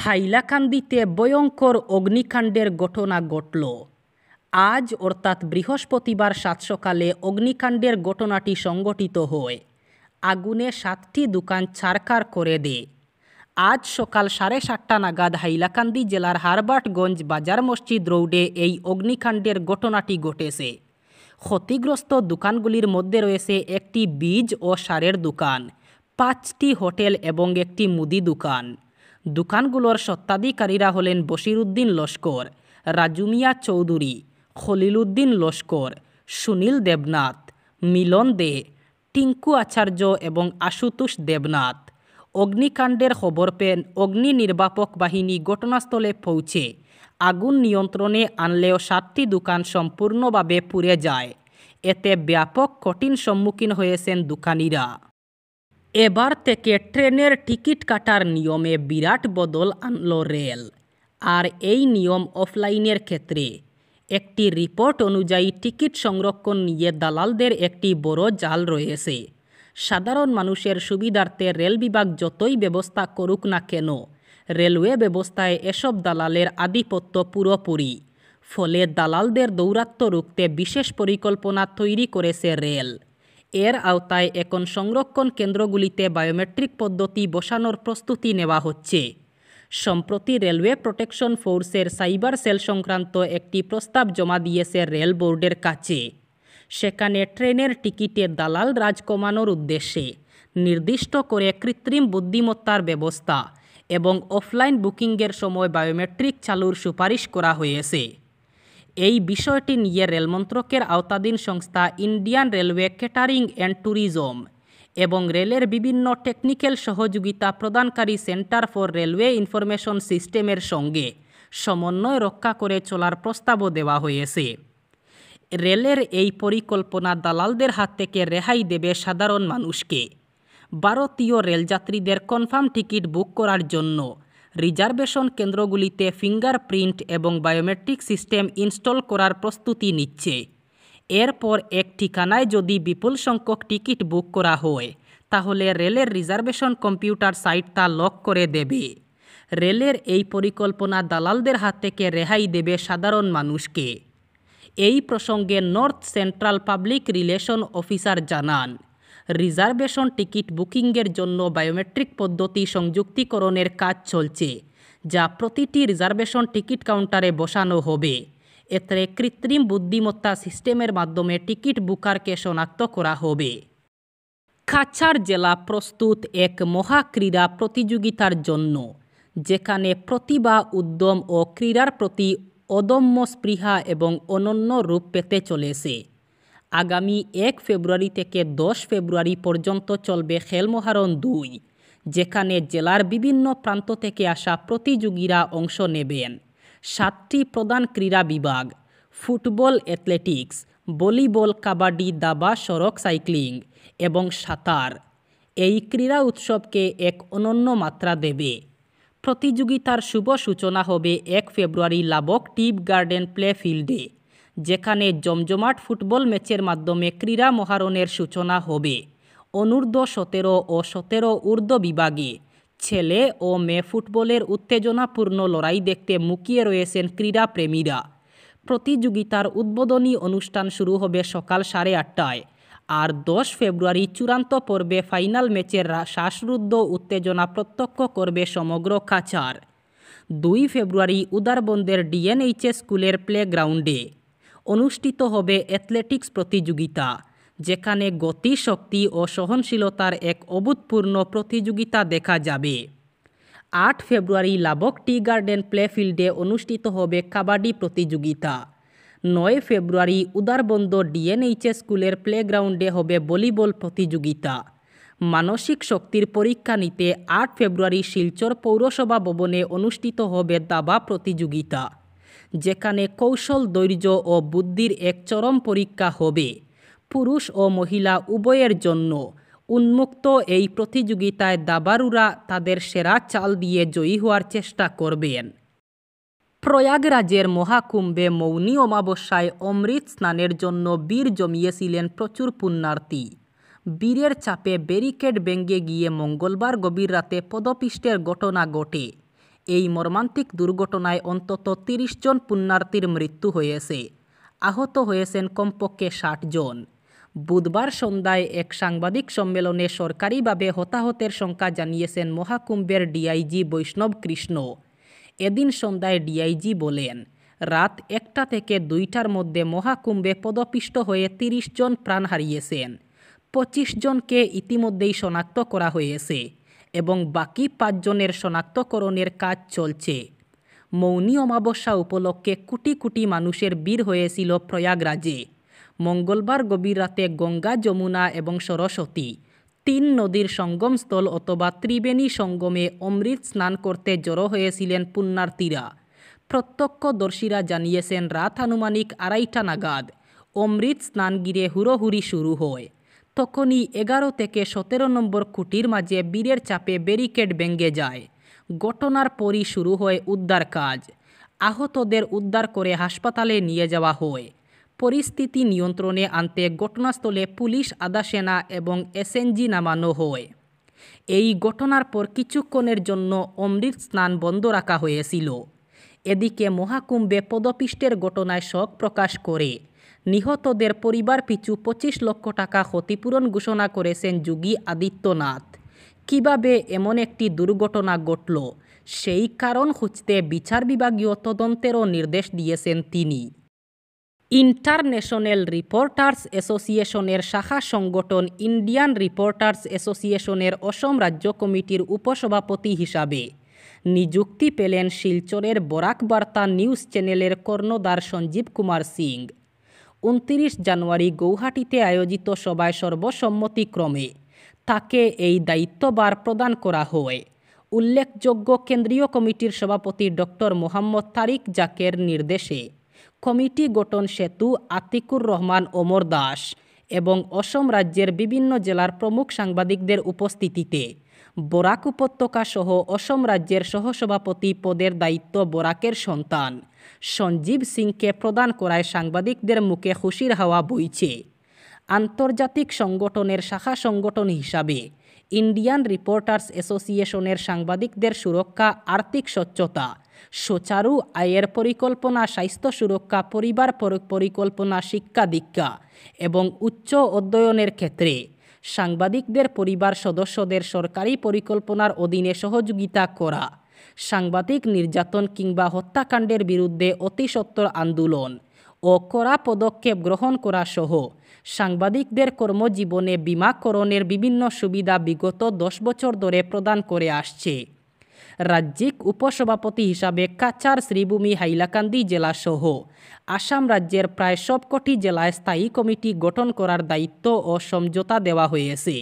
হাইলাকান্দিতে ভয়ঙ্কর অগ্নিকাণ্ডের ঘটনা ঘটল। আজ অর্থাৎ বৃহস্পতিবার সাত সকালে অগ্নিকাণ্ডের ঘটনাটি সংঘটিত হয়। আগুনে 7টি দোকান ছারখার করে দেয়। আজ সকাল 7:30 নাগাদ হাইলাকান্দি জেলার হারবার্টগঞ্জ বাজার মসজিদ রোডে এই অগ্নিকাণ্ডের ঘটনাটি ঘটেছে। ক্ষতিগ্রস্ত দোকানগুলির মধ্যে রয়েছে একটি বীজ ও সারের দোকান, 5টি হোটেল এবং একটি মুদি দোকান। দোকানগুলোর স্বত্বাধিকারীরা হলেন বশিরউদ্দিন লস্কর, রাজু মিয়া চৌধুরী, খলিলউদ্দিন লস্কর, সুনীল দেবনাথ, মিলন দে, টিঙ্কু আচার্য এবং আশুতোষ দেবনাথ। অগ্নিকাণ্ডের খবর পেয়ে অগ্নি নির্বাপক বাহিনী ঘটনাস্থলে পৌঁছে আগুন নিয়ন্ত্রণে আনলেও 7টি দোকান সম্পূর্ণভাবে পুড়ে যায়। এতে ব্যাপক ক্ষতির সম্মুখীন হয়েছেন দোকানিরা। এবার থেকে ট্রেনের টিকিট কাটার নিয়মে বিরাট বদল আনল রেল। আর এই নিয়ম অফলাইনের ক্ষেত্রে। একটি রিপোর্ট অনুযায়ী টিকিট সংরক্ষণ নিয়ে দালালদের একটি বড় জাল রয়েছে। সাধারণ মানুষের সুবিধার্থে রেল বিভাগ যতই ব্যবস্থা করুক না কেন, রেলওয়ে ব্যবস্থায় এসব দালালের আধিপত্য পুরোপুরি। ফলে দালালদের দৌরাত্ম্য রুখতে বিশেষ পরিকল্পনা তৈরি করেছে রেল। এর আওতায় এখন সংরক্ষণ কেন্দ্রগুলিতে বায়োমেট্রিক পদ্ধতি বসানোর প্রস্তুতি নেওয়া হচ্ছে। সম্প্রতি রেলওয়ে প্রোটেকশন ফোর্সের সাইবার সেল সংক্রান্ত একটি প্রস্তাব জমা দিয়েছে রেল বোর্ডের কাছে। সেখানে ট্রেনের টিকিটে দালাল রাজ কমানোর উদ্দেশ্যে নির্দিষ্ট করে কৃত্রিম বুদ্ধিমত্তার ব্যবস্থা এবং অফলাইন বুকিংয়ের সময় বায়োমেট্রিক চালুর সুপারিশ করা হয়েছে। এই বিষয়টি নিয়ে রেলমন্ত্রকের আওতাধীন সংস্থা Indian railway catering and tourism এবং রেলের বিভিন্ন টেকনিক্যাল সহযোগিতা প্রদানকারী সেন্টার ফর রেলওয়ে ইনফরমেশন সিস্টেমের সঙ্গে সমন্বয় রক্ষা করে চলার প্রস্তাবও দেওয়া হয়েছে। রেলের এই পরিকল্পনা দালালদের হাত থেকে রেহাই দেবে সাধারণ মানুষকে। ভারতীয় রেলযাত্রীদের কনফার্ম টিকিট বুক করার জন্য রিজার্ভেশন কেন্দ্রগুলিতে ফিঙ্গারপ্রিন্ট এবং বায়োমেট্রিক সিস্টেম ইনস্টল করার প্রস্তুতি নিচ্ছে। এরপর এক ঠিকানায় যদি বিপুল সংখ্যক টিকিট বুক করা হয়, তাহলে রেলের রিজার্ভেশন কম্পিউটার সাইট তা লক করে দেবে। রেলের এই পরিকল্পনা দালালদের হাত থেকে রেহাই দেবে সাধারণ মানুষকে। এই প্রসঙ্গে north central public relation officer জানান, রিজার্ভেশন টিকিট বুকিংয়ের জন্য বায়োমেট্রিক পদ্ধতি সংযুক্তিকরণের কাজ চলছে, যা প্রতিটি রিজার্ভেশন টিকিট কাউন্টারে বসানো হবে। এতে কৃত্রিম বুদ্ধিমত্তা সিস্টেমের মাধ্যমে টিকিট বুকারকে শনাক্ত করা হবে। কাছাড় জেলা প্রস্তুত এক মহাক্রীড়া প্রতিযোগিতার জন্য, যেখানে প্রতিভা, উদ্যম ও ক্রীড়ার প্রতি অদম্য স্পৃহা এবং অনন্য রূপ পেতে চলেছে। আগামী 1 ফেব্রুয়ারি থেকে 10 ফেব্রুয়ারি পর্যন্ত চলবে খেল মহারণ 2, যেখানে জেলার বিভিন্ন প্রান্ত থেকে আসা প্রতিযোগীরা অংশ নেবেন। 7টি প্রধান ক্রীড়া বিভাগ: ফুটবল, অ্যাথলেটিক্স, ভলিবল, কাবাডি, দাবা, সড়ক সাইক্লিং এবং সাঁতার। এই ক্রীড়া উৎসবকে এক অনন্য মাত্রা দেবে। প্রতিযোগিতার শুভ সূচনা হবে 1 ফেব্রুয়ারি লাবক টিপ গার্ডেন প্লে ফিল্ডে, যেখানে জমজমাট ফুটবল ম্যাচের মাধ্যমে ক্রীড়া মহারণের সূচনা হবে। অনূর্ধ্ব 17 ও 17 ঊর্ধ্ব বিভাগে ছেলে ও মেয়ে ফুটবলের উত্তেজনাপূর্ণ লড়াই দেখতে মুখিয়ে রয়েছেন ক্রীড়াপ্রেমীরা। প্রতিযোগিতার উদ্বোধনী অনুষ্ঠান শুরু হবে সকাল 8:30টায়। আর 10 ফেব্রুয়ারি চূড়ান্ত পর্বে ফাইনাল ম্যাচের শ্বাসরুদ্ধ উত্তেজনা প্রত্যক্ষ করবে সমগ্র কাছাড়। 2 ফেব্রুয়ারি উদারবন্দের ডিএনএইচএস স্কুলের প্লেগ্রাউন্ডে অনুষ্ঠিত হবে অ্যাথলেটিক্স প্রতিযোগিতা, যেখানে গতি, শক্তি ও সহনশীলতার এক অভূতপূর্ণ প্রতিযোগিতা দেখা যাবে। 8 ফেব্রুয়ারি লাবক টি গার্ডেন প্লে ফিল্ডে অনুষ্ঠিত হবে কাবাডি প্রতিযোগিতা। 9 ফেব্রুয়ারি উদারবন্দ ডিএনএইচএস স্কুলের প্লেগ্রাউন্ডে হবে ভলিবল প্রতিযোগিতা। মানসিক শক্তির পরীক্ষা নিতে 8 ফেব্রুয়ারি শিলচর পৌরসভা ভবনে অনুষ্ঠিত হবে দাবা প্রতিযোগিতা, যেখানে কৌশল, ধৈর্য ও বুদ্ধির এক চরম পরীক্ষা হবে। পুরুষ ও মহিলা উভয়ের জন্য উন্মুক্ত এই প্রতিযোগিতায় দাবাড়ুরা তাদের সেরা চাল দিয়ে জয়ী হওয়ার চেষ্টা করবেন। প্রয়াগরাজের মহাকুম্ভে মৌনী অমাবস্যায় অমৃত স্নানের জন্য ভিড় জমিয়েছিলেন প্রচুর পুণ্যার্থী। ভিড়ের চাপে ব্যারিকেড ভেঙে গিয়ে মঙ্গলবার গভীর রাতে পদপিষ্টের ঘটনা ঘটে। এই মর্মান্তিক দুর্ঘটনায় অন্তত ৩০ জন পুণ্যার্থীর মৃত্যু হয়েছে। আহত হয়েছেন কমপক্ষে ৬০ জন। বুধবার সন্ধ্যায় এক সাংবাদিক সম্মেলনে সরকারিভাবে হতাহতের সংখ্যা জানিয়েছেন মহাকুম্ভের ডিআইজি বৈষ্ণব কৃষ্ণ। এদিন সন্ধ্যায় ডিআইজি বলেন, রাত ১টা থেকে ২টার মধ্যে মহাকুম্ভে পদপিষ্ট হয়ে ৩০ জন প্রাণ হারিয়েছেন। ২৫ জনকে ইতিমধ্যেই শনাক্ত করা হয়েছে এবং বাকি ৫ জনের শনাক্তকরণের কাজ চলছে। মৌনী অমাবস্যা উপলক্ষে কোটি কোটি মানুষের ভিড় হয়েছিল প্রয়াগরাজে। মঙ্গলবার গভীর রাতে গঙ্গা, যমুনা এবং সরস্বতী ৩ নদীর সঙ্গমস্থল অথবা ত্রিবেণী সঙ্গমে অমৃত স্নান করতে জড়ো হয়েছিলেন পুণ্যার্থীরা। প্রত্যক্ষদর্শীরা জানিয়েছেন, রাত আনুমানিক ২:৩০ নাগাদ অমৃত স্নান ঘিরে হুড়োহুড়ি শুরু হয়। তখনই ১১ থেকে ১৭ নম্বর খুঁটির মাঝে ভিড়ের চাপে ব্যারিকেড ভেঙে যায়। ঘটনার পরই শুরু হয় উদ্ধার কাজ। আহতদের উদ্ধার করে হাসপাতালে নিয়ে যাওয়া হয়। পরিস্থিতি নিয়ন্ত্রণে আনতে ঘটনাস্থলে পুলিশ, আধা সেনা এবং এসএনজি নামানো হয়। এই ঘটনার পর কিছুক্ষণের জন্য অমৃত স্নান বন্ধ রাখা হয়েছিল। এদিকে মহাকুম্ভে পদপিষ্টের ঘটনায় শোক প্রকাশ করে নিহতদের পরিবার পিছু ২৫ লক্ষ টাকা ক্ষতিপূরণ ঘোষণা করেছেন যোগী আদিত্যনাথ। কিভাবে এমন একটি দুর্ঘটনা ঘটল সেই কারণ খুঁজতে বিচার বিভাগীয় তদন্তেরও নির্দেশ দিয়েছেন তিনি। ইন্টারন্যাশনাল রিপোর্টার্স অ্যাসোসিয়েশনের শাখা সংগঠন ইন্ডিয়ান রিপোর্টার্স অ্যাসোসিয়েশনের অসম রাজ্য কমিটির উপসভাপতি হিসাবে নিযুক্তি পেলেন শিলচরের বরাক বার্তা নিউজ চ্যানেলের কর্ণধার সঞ্জীব কুমার সিং। ২৯ জানুয়ারি গৌহাটিতে আয়োজিত সভায় সর্বসম্মতিক্রমে তাকে এই দায়িত্বভার প্রদান করা হয়। উল্লেখযোগ্য, কেন্দ্রীয় কমিটির সভাপতি ডক্টর মোহাম্মদ তারিক জাকের নির্দেশে কমিটি গঠন সেতু আতিকুর রহমান অমর দাস এবং অসম রাজ্যের বিভিন্ন জেলার প্রমুখ সাংবাদিকদের উপস্থিতিতে বরাক উপত্যকা সহ অসম রাজ্যের সহসভাপতি পদের দায়িত্ব বরাকের সন্তান সঞ্জীব সিংকে প্রদান করায় সাংবাদিকদের মুখে খুশির হাওয়া বইছে। আন্তর্জাতিক সংগঠনের শাখা সংগঠন হিসাবে ইন্ডিয়ান রিপোর্টার্স অ্যাসোসিয়েশনের সাংবাদিকদের সুরক্ষা, আর্থিক স্বচ্ছতা, সুচারু আয়ের পরিকল্পনা, স্বাস্থ্য সুরক্ষা, পরিবার পরিকল্পনা, শিক্ষা দীক্ষা এবং উচ্চ অধ্যয়নের ক্ষেত্রে সাংবাদিকদের পরিবার সদস্যদের সরকারি পরিকল্পনার অধীনে সহযোগিতা করা, সাংবাদিক নির্যাতন কিংবা হত্যাকাণ্ডের বিরুদ্ধে অতিসত্বর আন্দোলন ও কড়া পদক্ষেপ গ্রহণ করা সহ সাংবাদিকদের কর্মজীবনে বীমাকরণের বিভিন্ন সুবিধা বিগত ১০ বছর ধরে প্রদান করে আসছে। রাজ্যিক উপসভাপতি হিসাবে কাছাড়, শ্রীভূমি, হাইলাকান্দি জেলাসহ আসাম রাজ্যের প্রায় সবকটি জেলায় স্থায়ী কমিটি গঠন করার দায়িত্ব ও সমঝোতা দেওয়া হয়েছে।